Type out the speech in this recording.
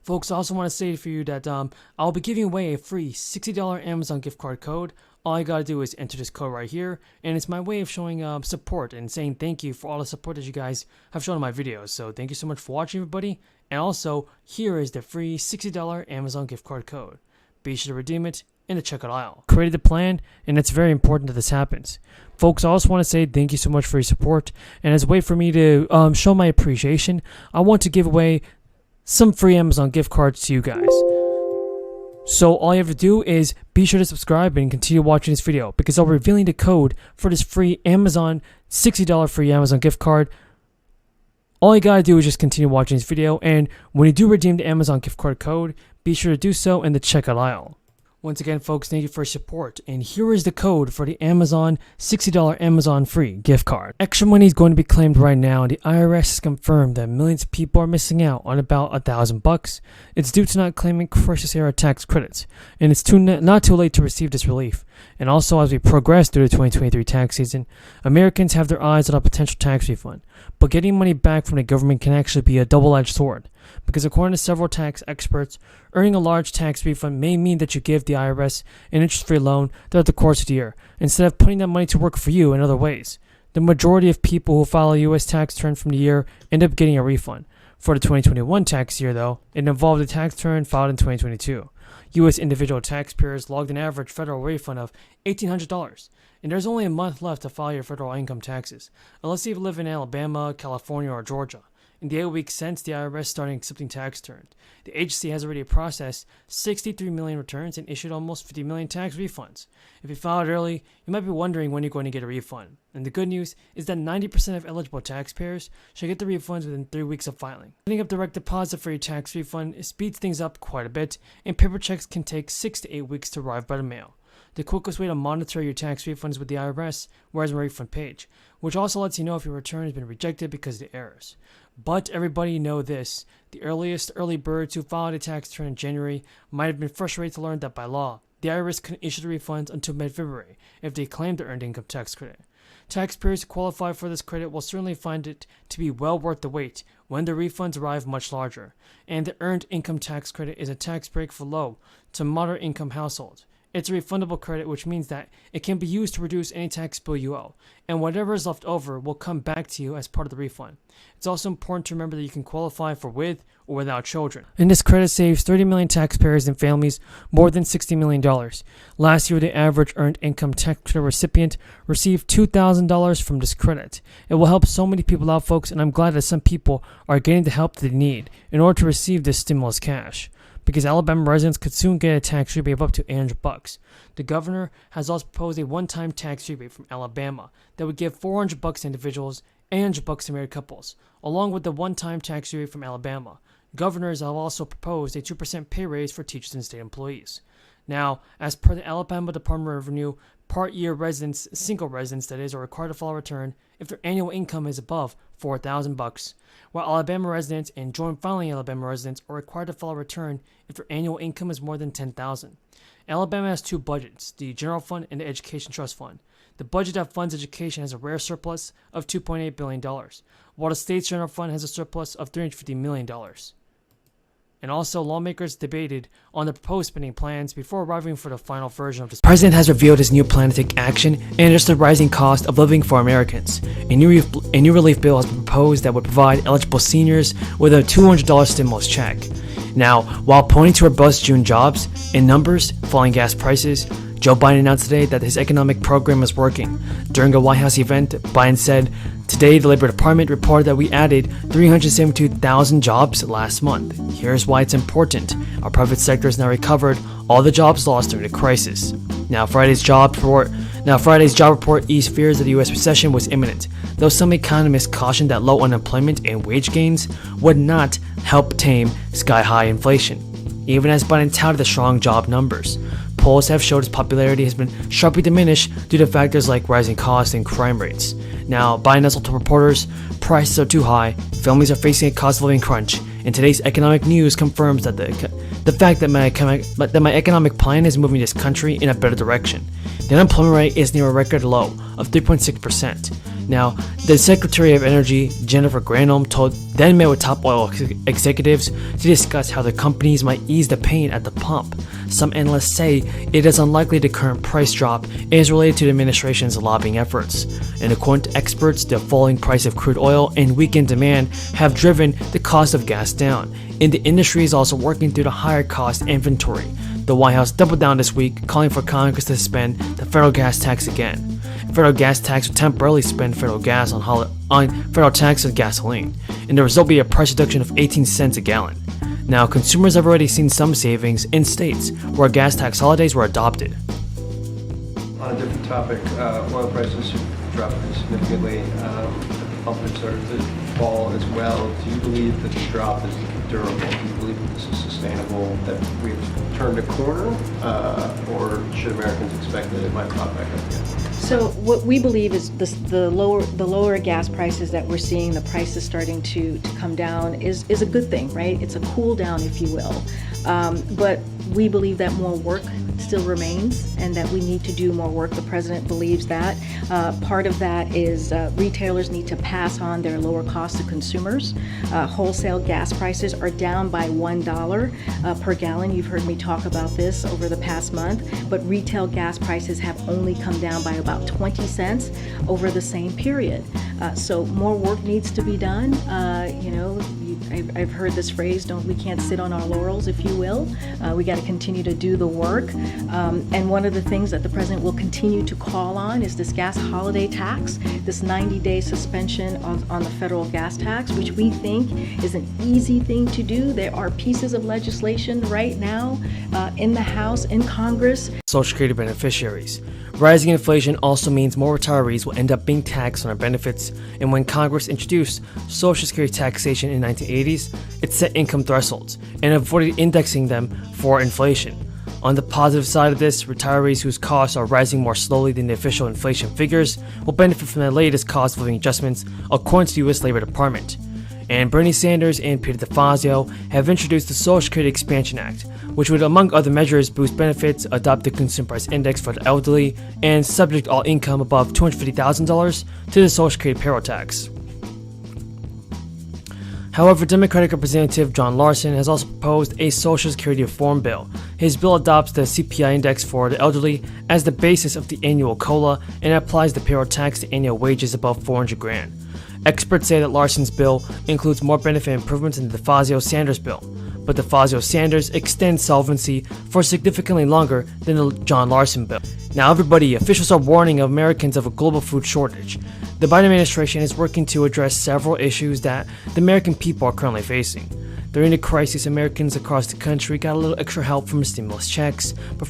Folks, I also want to say for you that I'll be giving away a free $60 Amazon gift card code. All you gotta do is enter this code right here, and it's my way of showing support and saying thank you for all the support that you guys have shown in my videos. So thank you so much for watching, everybody. And also, here is the free $60 Amazon gift card code. Be sure to redeem it in the checkout aisle. Created the plan, and it's very important that this happens. Folks, I also want to say thank you so much for your support, and as a way for me to show my appreciation, I want to give away some free Amazon gift cards to you guys. So all you have to do is be sure to subscribe and continue watching this video, because I'll be revealing the code for this free Amazon $60 free Amazon gift card. All you gotta do is just continue watching this video, and when you do redeem the Amazon gift card code, be sure to do so in the checkout aisle. Once again, folks, thank you for your support, and here is the code for the Amazon $60 Amazon free gift card. Extra money is going to be claimed right now, and the IRS has confirmed that millions of people are missing out on about $1,000. It's due to not claiming crisis era tax credits, and it's not too late to receive this relief. And also, as we progress through the 2023 tax season, Americans have their eyes on a potential tax refund, but getting money back from the government can actually be a double-edged sword, because according to several tax experts, earning a large tax refund may mean that you give the IRS an interest-free loan throughout the course of the year, instead of putting that money to work for you in other ways. The majority of people who file a U.S. tax return from the year end up getting a refund. For the 2021 tax year, though, it involved a tax return filed in 2022. U.S. individual taxpayers logged an average federal refund of $1,800, and there's only a month left to file your federal income taxes, unless you live in Alabama, California, or Georgia. In the 8 weeks since the IRS started accepting tax returns, the agency has already processed 63 million returns and issued almost 50 million tax refunds. If you filed early, you might be wondering when you're going to get a refund. And the good news is that 90% of eligible taxpayers should get the refunds within 3 weeks of filing. Setting up direct deposit for your tax refund speeds things up quite a bit, and paper checks can take 6 to 8 weeks to arrive by the mail. The quickest way to monitor your tax refunds with the IRS wears a refund page, which also lets you know if your return has been rejected because of the errors. But everybody know this, the earliest early birds who filed a tax return in January might have been frustrated to learn that by law, the IRS couldn't issue the refunds until mid-February if they claimed the earned income tax credit. Taxpayers who qualify for this credit will certainly find it to be well worth the wait when the refunds arrive much larger, and the earned income tax credit is a tax break for low to moderate income households. It's a refundable credit, which means that it can be used to reduce any tax bill you owe, and whatever is left over will come back to you as part of the refund. It's also important to remember that you can qualify for with or without children. And this credit saves 30 million taxpayers and families more than $60 million. Last year, the average earned income tax credit recipient received $2,000 from this credit. It will help so many people out, folks, and I'm glad that some people are getting the help that they need in order to receive this stimulus cash, because Alabama residents could soon get a tax rebate of up to $800. The governor has also proposed a one-time tax rebate from Alabama that would give $400 to individuals, $800 to married couples, along with the one-time tax rebate from Alabama. Governors have also proposed a 2% pay raise for teachers and state employees. Now, as per the Alabama Department of Revenue, part-year residents, single residents that is, are required to file a return if their annual income is above $4,000, while Alabama residents and joint filing Alabama residents are required to file a return if their annual income is more than $10,000. Alabama has two budgets, the General Fund and the Education Trust Fund. The budget that funds education has a rare surplus of $2.8 billion, while the state's General Fund has a surplus of $350 million. And also, lawmakers debated on the proposed spending plans before arriving for the final version of this. The president has revealed his new plan to take action and address the rising cost of living for Americans. A new relief bill has been proposed that would provide eligible seniors with a $200 stimulus check. Now, while pointing to robust June jobs and numbers, falling gas prices, Joe Biden announced today that his economic program is working. During a White House event, Biden said, "Today, the Labor Department reported that we added 372,000 jobs last month. Here's why it's important. Our private sector has now recovered all the jobs lost during the crisis." Now, Friday's job report eased fears that the U.S. recession was imminent, though some economists cautioned that low unemployment and wage gains would not help tame sky-high inflation, even as Biden touted the strong job numbers. Polls have showed his popularity has been sharply diminished due to factors like rising costs and crime rates. Now, Biden has told reporters prices are too high, families are facing a cost of living crunch, and today's economic news confirms that the fact that my economic plan is moving this country in a better direction. The unemployment rate is near a record low, of 3.6%. Now, the Secretary of Energy, Jennifer Granholm, then met with top oil executives to discuss how the companies might ease the pain at the pump. Some analysts say it is unlikely the current price drop is related to the administration's lobbying efforts. And according to experts, the falling price of crude oil and weakened demand have driven the cost of gas down, and the industry is also working through the higher cost inventory. The White House doubled down this week, calling for Congress to suspend the federal gas tax again. Federal gas tax would temporarily suspend federal gas on federal tax on gasoline, and the result would be a price reduction of 18 cents a gallon. Now, consumers have already seen some savings in states where gas tax holidays were adopted. On a different topic, oil prices have dropped pretty significantly. The pump has started to fall as well. Do you believe that the drop is durable? Do you believe that this is sustainable, that we've turned a corner, or should Americans expect that it might pop back up again? So what we believe is the lower gas prices that we're seeing, the prices starting to come down is a good thing, right? It's a cool down, if you will. But we believe that more work still remains and that we need to do more work. The president believes that. Part of that is retailers need to pass on their lower costs to consumers. Wholesale gas prices are down by $1 per gallon. You've heard me talk about this over the past month, but retail gas prices have only come down by about 20 cents over the same period. So more work needs to be done. I've heard this phrase, we can't sit on our laurels, if you will. We got to continue to do the work. And one of the things that the president will continue to call on is this gas holiday tax, this 90-day suspension on the federal gas tax, which we think is an easy thing to do. There are pieces of legislation right now in the House, in Congress. Social Security beneficiaries. Rising inflation also means more retirees will end up being taxed on their benefits, and when Congress introduced Social Security taxation in the 1980s, it set income thresholds and avoided indexing them for inflation. On the positive side of this, retirees whose costs are rising more slowly than the official inflation figures will benefit from the latest cost of living adjustments, according to the U.S. Labor Department. And Bernie Sanders and Peter DeFazio have introduced the Social Security Expansion Act, which would, among other measures, boost benefits, adopt the Consumer Price Index for the elderly, and subject all income above $250,000 to the Social Security payroll tax. However, Democratic Representative John Larson has also proposed a Social Security reform bill. His bill adopts the CPI index for the elderly as the basis of the annual COLA and applies the payroll tax to annual wages above $400,000. Experts say that Larson's bill includes more benefit improvements than the DeFazio-Sanders bill, but DeFazio-Sanders extends solvency for significantly longer than the John Larson bill. Now everybody, officials are warning Americans of a global food shortage. The Biden administration is working to address several issues that the American people are currently facing. During the crisis, Americans across the country got a little extra help from stimulus checks, but